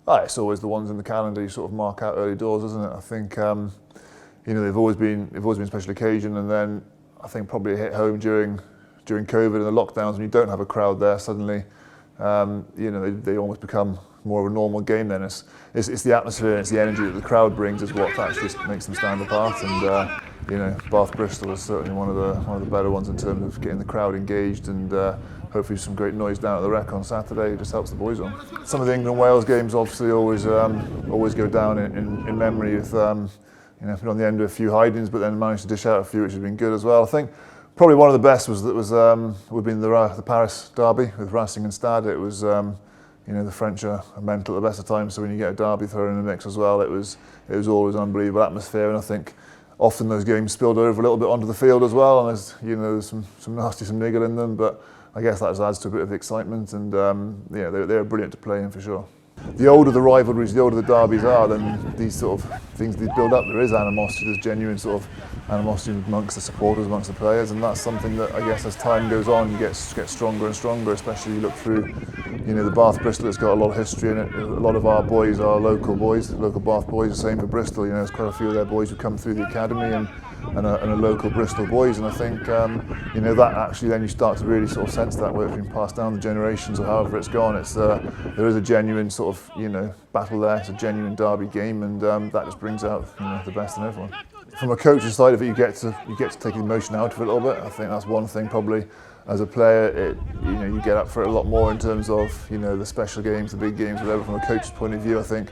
It's always the ones in the calendar you sort of mark out early doors, isn't it? I think they've always been a special occasion, and then I think probably hit home during COVID and the lockdowns when you don't have a crowd there. Suddenly, they almost become more of a normal game. Then it's the atmosphere and it's the energy that the crowd brings is what actually makes them stand apart. And Bath Bristol is certainly one of the better ones in terms of getting the crowd engaged, and hopefully some great noise down at the Rec on Saturday. It just helps the boys on. Some of the England-Wales games obviously always go down in memory with been on the end of a few hidings, but then managed to dish out a few, which has been good as well. I think probably one of the best would have been the Paris derby with Racing and Stade. It was the French are mental at the best of times, so when you get a derby thrown in the mix as well, it was always an unbelievable atmosphere. And I think often those games spilled over a little bit onto the field as well, and there's some nasty, some niggle in them, but I guess that just adds to a bit of excitement, and they're brilliant to play in for sure. The older the rivalries, the older the derbies are, then these sort of things they build up. There is animosity, there's genuine sort of animosity amongst the supporters, amongst the players, and that's something that I guess as time goes on you get stronger and stronger. Especially you look through, the Bath Bristol. It's got a lot of history in it. A lot of our boys are local boys, local Bath boys. The same for Bristol. There's quite a few of their boys who come through the academy and a local Bristol boys, and I think that actually then you start to really sort of sense that where it's been passed down the generations or however it's gone. There is a genuine sort of battle there. It's a genuine derby game, and that just brings out the best in everyone. From a coach's side of it, you get to take the emotion out of it a little bit. I think that's one thing probably. As a player, you get up for it a lot more in terms of the special games, the big games, whatever. From a coach's point of view, I think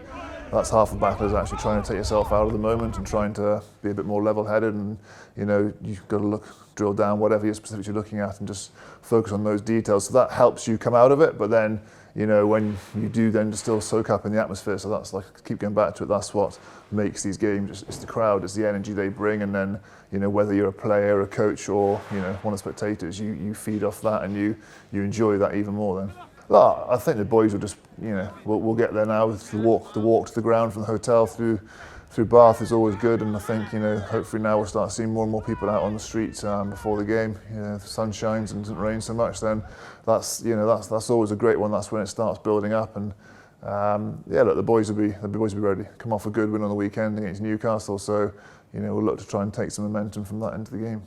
that's half the battle, is actually trying to take yourself out of the moment and trying to be a bit more level-headed, and you've got to drill down whatever you're specifically looking at and just focus on those details. So that helps you come out of it, but then when you do then just still soak up in the atmosphere. So that's keep going back to it, that's what makes these games. It's the crowd, it's the energy they bring, and then whether you're a player, a coach, or one of the spectators, you feed off that and you enjoy that even more then. Well, I think the boys will just, we'll get there now. The walk to the ground from the hotel through Bath is always good, and I think hopefully now we'll start seeing more and more people out on the streets before the game. If the sun shines and doesn't rain so much, then that's always a great one. That's when it starts building up, and look, the boys will be ready. Come off a good win on the weekend against Newcastle, so we'll look to try and take some momentum from that into the game.